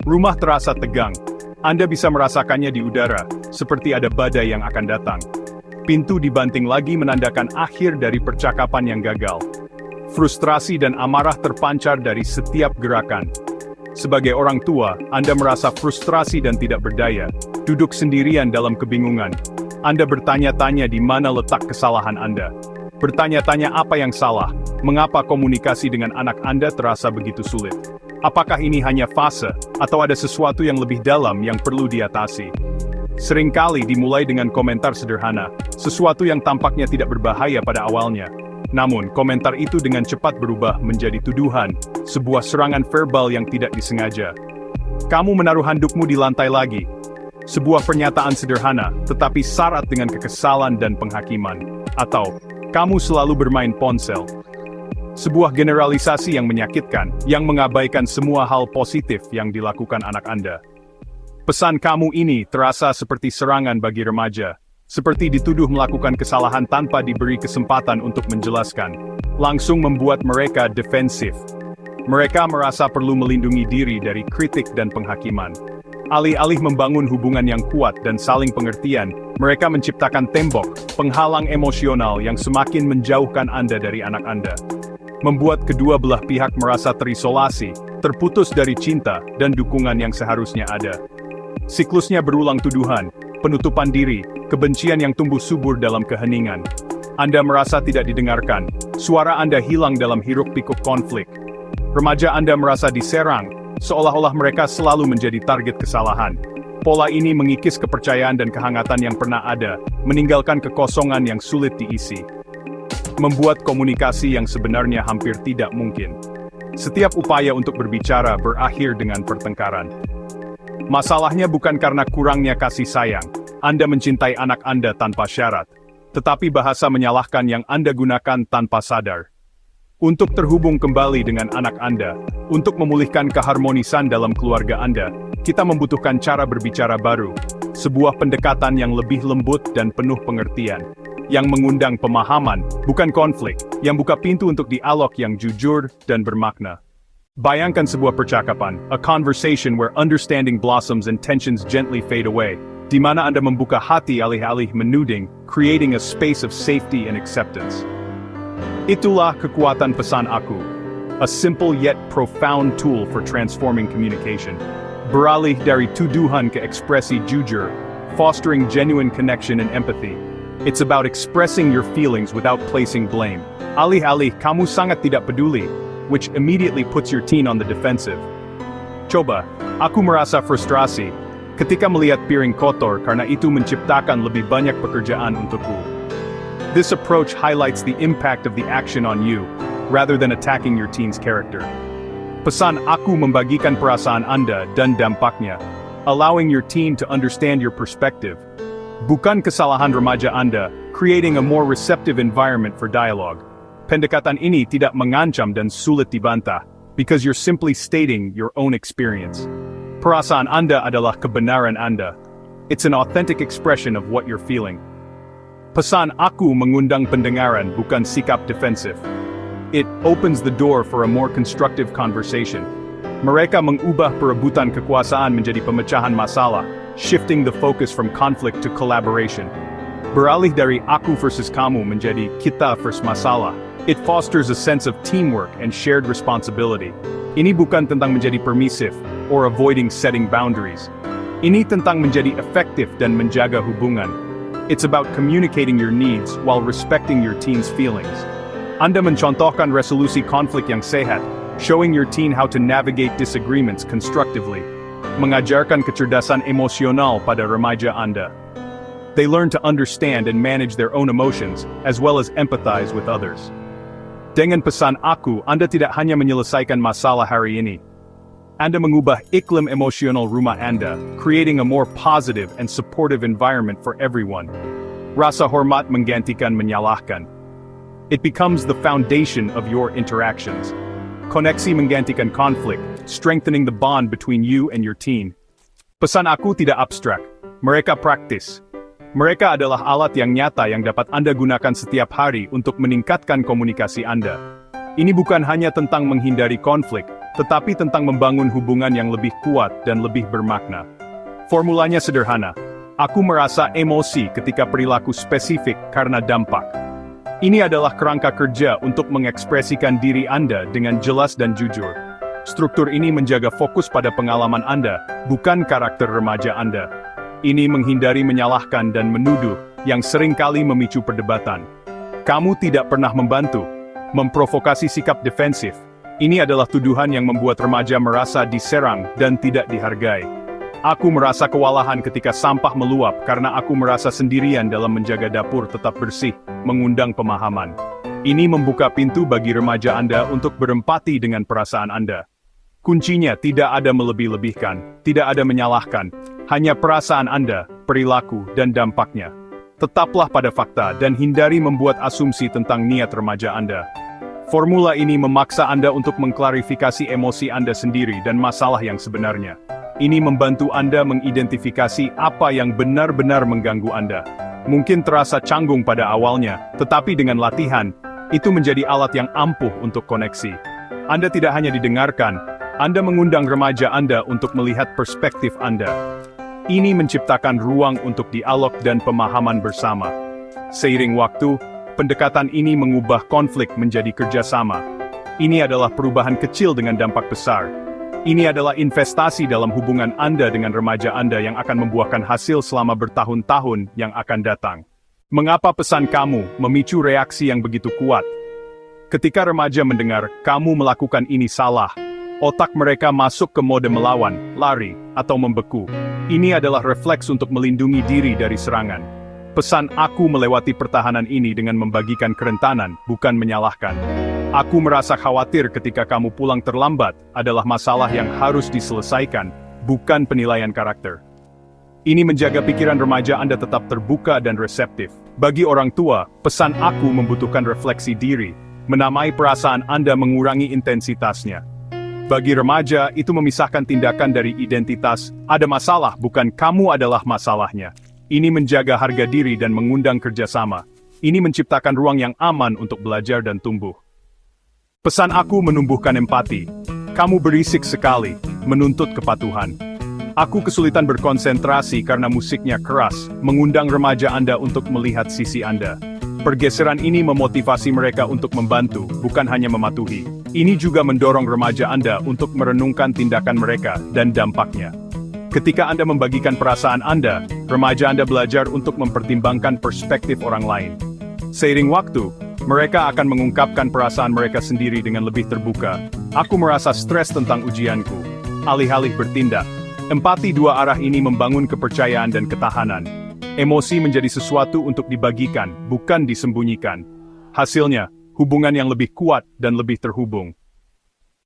Rumah terasa tegang. Anda bisa merasakannya di udara, seperti ada badai yang akan datang. Pintu dibanting lagi menandakan akhir dari percakapan yang gagal. Frustrasi dan amarah terpancar dari setiap gerakan. Sebagai orang tua, Anda merasa frustrasi dan tidak berdaya, duduk sendirian dalam kebingungan. Anda bertanya-tanya di mana letak kesalahan Anda. Bertanya-tanya apa yang salah, mengapa komunikasi dengan anak Anda terasa begitu sulit. Apakah ini hanya fase, atau ada sesuatu yang lebih dalam yang perlu diatasi? Seringkali dimulai dengan komentar sederhana, sesuatu yang tampaknya tidak berbahaya pada awalnya. Namun, komentar itu dengan cepat berubah menjadi tuduhan, sebuah serangan verbal yang tidak disengaja. Kamu menaruh handukmu di lantai lagi. Sebuah pernyataan sederhana, tetapi syarat dengan kekesalan dan penghakiman. Atau, kamu selalu bermain ponsel. Sebuah generalisasi yang menyakitkan, yang mengabaikan semua hal positif yang dilakukan anak Anda. Pesan kamu ini terasa seperti serangan bagi remaja. Seperti dituduh melakukan kesalahan tanpa diberi kesempatan untuk menjelaskan. Langsung membuat mereka defensif. Mereka merasa perlu melindungi diri dari kritik dan penghakiman. Alih-alih membangun hubungan yang kuat dan saling pengertian, mereka menciptakan tembok, penghalang emosional yang semakin menjauhkan Anda dari anak Anda. Membuat kedua belah pihak merasa terisolasi, terputus dari cinta dan dukungan yang seharusnya ada. Siklusnya berulang tuduhan, penutupan diri, kebencian yang tumbuh subur dalam keheningan. Anda merasa tidak didengarkan, suara Anda hilang dalam hiruk-pikuk konflik. Remaja Anda merasa diserang, seolah-olah mereka selalu menjadi target kesalahan. Pola ini mengikis kepercayaan dan kehangatan yang pernah ada, meninggalkan kekosongan yang sulit diisi. Membuat komunikasi yang sebenarnya hampir tidak mungkin. Setiap upaya untuk berbicara berakhir dengan pertengkaran. Masalahnya bukan karena kurangnya kasih sayang, Anda mencintai anak Anda tanpa syarat, tetapi bahasa menyalahkan yang Anda gunakan tanpa sadar. Untuk terhubung kembali dengan anak Anda, untuk memulihkan keharmonisan dalam keluarga Anda, kita membutuhkan cara berbicara baru, sebuah pendekatan yang lebih lembut dan penuh pengertian, yang mengundang pemahaman, bukan konflik, yang buka pintu untuk dialog yang jujur dan bermakna. Bayangkan sebuah percakapan, a conversation where understanding blossoms and tensions gently fade away, di mana Anda membuka hati alih-alih menuding, creating a space of safety and acceptance. Itulah kekuatan pesan aku, a simple yet profound tool for transforming communication. Beralih dari tuduhan ke ekspresi jujur, fostering genuine connection and empathy. It's about expressing your feelings without placing blame. Alih-alih kamu sangat tidak peduli, which immediately puts your teen on the defensive. Coba, aku merasa frustrasi ketika melihat piring kotor karena itu menciptakan lebih banyak pekerjaan untukku. This approach highlights the impact of the action on you, rather than attacking your teen's character. Pesan aku membagikan perasaan Anda dan dampaknya, allowing your teen to understand your perspective. Bukan kesalahan remaja Anda, creating a more receptive environment for dialogue. Pendekatan ini tidak mengancam dan sulit dibantah, because you're simply stating your own experience. Perasaan Anda adalah kebenaran Anda. It's an authentic expression of what you're feeling. Pesan aku mengundang pendengaran, bukan sikap defensif. It opens the door for a more constructive conversation. Mereka mengubah perebutan kekuasaan menjadi pemecahan masalah, shifting the focus from conflict to collaboration. Beralih dari aku versus kamu menjadi kita versus masalah. It fosters a sense of teamwork and shared responsibility. Ini bukan tentang menjadi permissive, or avoiding setting boundaries. Ini tentang menjadi efektif dan menjaga hubungan. It's about communicating your needs while respecting your teen's feelings. Anda mencontohkan resolusi konflik yang sehat, showing your teen how to navigate disagreements constructively. Mengajarkan kecerdasan emosional pada remaja Anda. They learn to understand and manage their own emotions, as well as empathize with others. Dengan pesan aku, Anda tidak hanya menyelesaikan masalah hari ini. Anda mengubah iklim emosional rumah Anda, creating a more positive and supportive environment for everyone. Rasa hormat menggantikan menyalahkan. It becomes the foundation of your interactions. Koneksi menggantikan konflik, strengthening the bond between you and your teen. Pesan aku tidak abstrak, mereka praktis. Mereka adalah alat yang nyata yang dapat Anda gunakan setiap hari untuk meningkatkan komunikasi Anda. Ini bukan hanya tentang menghindari konflik, tetapi tentang membangun hubungan yang lebih kuat dan lebih bermakna. Formulanya sederhana. Aku merasa emosi ketika perilaku spesifik karena dampak. Ini adalah kerangka kerja untuk mengekspresikan diri Anda dengan jelas dan jujur. Struktur ini menjaga fokus pada pengalaman Anda, bukan karakter remaja Anda. Ini menghindari menyalahkan dan menuduh, yang seringkali memicu perdebatan. Kamu tidak pernah membantu, memprovokasi sikap defensif. Ini adalah tuduhan yang membuat remaja merasa diserang dan tidak dihargai. Aku merasa kewalahan ketika sampah meluap karena aku merasa sendirian dalam menjaga dapur tetap bersih, mengundang pemahaman. Ini membuka pintu bagi remaja Anda untuk berempati dengan perasaan Anda. Kuncinya tidak ada melebih-lebihkan, tidak ada menyalahkan, hanya perasaan Anda, perilaku, dan dampaknya. Tetaplah pada fakta dan hindari membuat asumsi tentang niat remaja Anda. Formula ini memaksa Anda untuk mengklarifikasi emosi Anda sendiri dan masalah yang sebenarnya. Ini membantu Anda mengidentifikasi apa yang benar-benar mengganggu Anda. Mungkin terasa canggung pada awalnya, tetapi dengan latihan, itu menjadi alat yang ampuh untuk koneksi. Anda tidak hanya didengarkan, Anda mengundang remaja Anda untuk melihat perspektif Anda. Ini menciptakan ruang untuk dialog dan pemahaman bersama. Seiring waktu, pendekatan ini mengubah konflik menjadi kerjasama. Ini adalah perubahan kecil dengan dampak besar. Ini adalah investasi dalam hubungan Anda dengan remaja Anda yang akan membuahkan hasil selama bertahun-tahun yang akan datang. Mengapa pesan kamu memicu reaksi yang begitu kuat? Ketika remaja mendengar kamu melakukan ini salah, otak mereka masuk ke mode melawan, lari, atau membeku. Ini adalah refleks untuk melindungi diri dari serangan. Pesan aku melewati pertahanan ini dengan membagikan kerentanan, bukan menyalahkan. Aku merasa khawatir ketika kamu pulang terlambat adalah masalah yang harus diselesaikan, bukan penilaian karakter. Ini menjaga pikiran remaja Anda tetap terbuka dan reseptif. Bagi orang tua, pesan aku membutuhkan refleksi diri, menamai perasaan Anda mengurangi intensitasnya. Bagi remaja, itu memisahkan tindakan dari identitas, ada masalah bukan kamu adalah masalahnya. Ini menjaga harga diri dan mengundang kerjasama. Ini menciptakan ruang yang aman untuk belajar dan tumbuh. Pesan aku menumbuhkan empati. Kamu berisik sekali, menuntut kepatuhan. Aku kesulitan berkonsentrasi karena musiknya keras, mengundang remaja Anda untuk melihat sisi Anda. Pergeseran ini memotivasi mereka untuk membantu, bukan hanya mematuhi. Ini juga mendorong remaja Anda untuk merenungkan tindakan mereka dan dampaknya. Ketika Anda membagikan perasaan Anda, remaja Anda belajar untuk mempertimbangkan perspektif orang lain. Seiring waktu, mereka akan mengungkapkan perasaan mereka sendiri dengan lebih terbuka. Aku merasa stres tentang ujianku. Alih-alih bertindak. Empati dua arah ini membangun kepercayaan dan ketahanan. Emosi menjadi sesuatu untuk dibagikan, bukan disembunyikan. Hasilnya, hubungan yang lebih kuat dan lebih terhubung.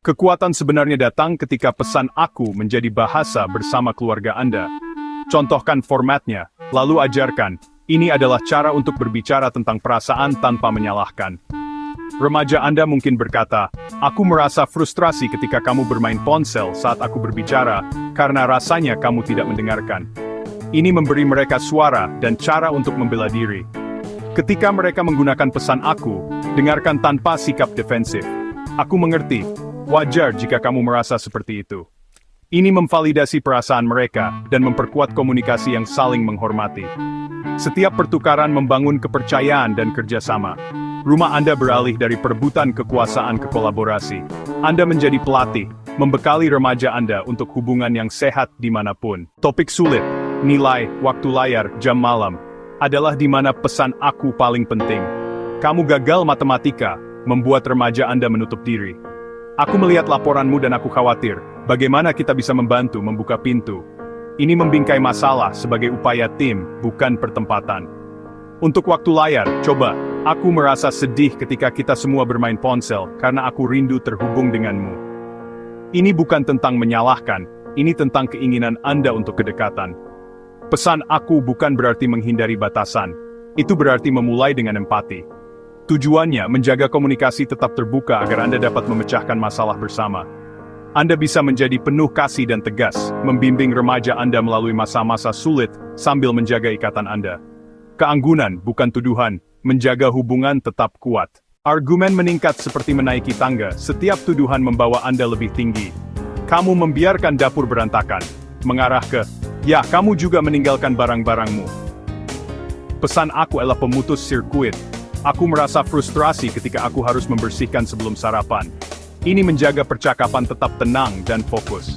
Kekuatan sebenarnya datang ketika pesan aku menjadi bahasa bersama keluarga Anda. Contohkan formatnya, lalu ajarkan. Ini adalah cara untuk berbicara tentang perasaan tanpa menyalahkan. Remaja Anda mungkin berkata, aku merasa frustrasi ketika kamu bermain ponsel saat aku berbicara, karena rasanya kamu tidak mendengarkan. Ini memberi mereka suara dan cara untuk membela diri. Ketika mereka menggunakan pesan aku, dengarkan tanpa sikap defensif. Aku mengerti, wajar jika kamu merasa seperti itu. Ini memvalidasi perasaan mereka dan memperkuat komunikasi yang saling menghormati. Setiap pertukaran membangun kepercayaan dan kerjasama. Rumah Anda beralih dari perebutan kekuasaan ke kolaborasi. Anda menjadi pelatih, membekali remaja Anda untuk hubungan yang sehat dimanapun. Topik sulit, nilai, waktu layar, jam malam, adalah di mana pesan aku paling penting. Kamu gagal matematika, membuat remaja Anda menutup diri. Aku melihat laporanmu dan aku khawatir, bagaimana kita bisa membantu membuka pintu. Ini membingkai masalah sebagai upaya tim, bukan pertempatan. Untuk waktu layar, coba, aku merasa sedih ketika kita semua bermain ponsel, karena aku rindu terhubung denganmu. Ini bukan tentang menyalahkan, ini tentang keinginan Anda untuk kedekatan. Pesan aku bukan berarti menghindari batasan, itu berarti memulai dengan empati. Tujuannya menjaga komunikasi tetap terbuka agar Anda dapat memecahkan masalah bersama. Anda bisa menjadi penuh kasih dan tegas, membimbing remaja Anda melalui masa-masa sulit, sambil menjaga ikatan Anda. Keanggunan, bukan tuduhan, menjaga hubungan tetap kuat. Argumen meningkat seperti menaiki tangga, setiap tuduhan membawa Anda lebih tinggi. Kamu membiarkan dapur berantakan, mengarah ke, ya kamu juga meninggalkan barang-barangmu. Pesan aku adalah pemutus sirkuit. Aku merasa frustrasi ketika aku harus membersihkan sebelum sarapan. Ini menjaga percakapan tetap tenang dan fokus.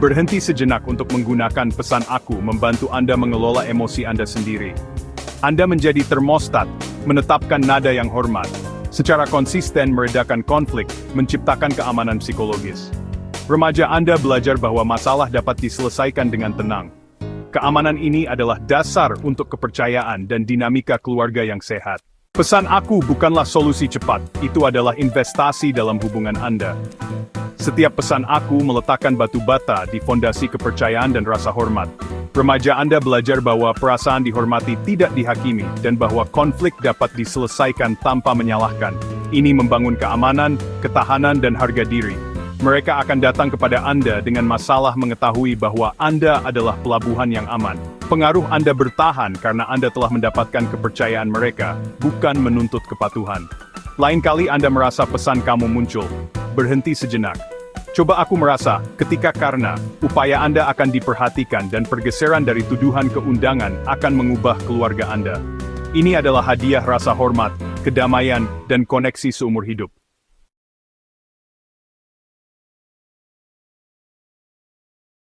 Berhenti sejenak untuk menggunakan pesan aku membantu Anda mengelola emosi Anda sendiri. Anda menjadi termostat, menetapkan nada yang hormat. Secara konsisten meredakan konflik, menciptakan keamanan psikologis. Remaja Anda belajar bahwa masalah dapat diselesaikan dengan tenang. Keamanan ini adalah dasar untuk kepercayaan dan dinamika keluarga yang sehat. Pesan aku bukanlah solusi cepat, itu adalah investasi dalam hubungan Anda. Setiap pesan aku meletakkan batu bata di fondasi kepercayaan dan rasa hormat. Remaja Anda belajar bahwa perasaan dihormati tidak dihakimi, dan bahwa konflik dapat diselesaikan tanpa menyalahkan. Ini membangun keamanan, ketahanan dan harga diri. Mereka akan datang kepada Anda dengan masalah mengetahui bahwa Anda adalah pelabuhan yang aman. Pengaruh Anda bertahan karena Anda telah mendapatkan kepercayaan mereka, bukan menuntut kepatuhan. Lain kali Anda merasa pesan kamu muncul, berhenti sejenak. Coba aku merasa, ketika karena upaya Anda akan diperhatikan dan pergeseran dari tuduhan ke undangan akan mengubah keluarga Anda. Ini adalah hadiah rasa hormat, kedamaian, dan koneksi seumur hidup.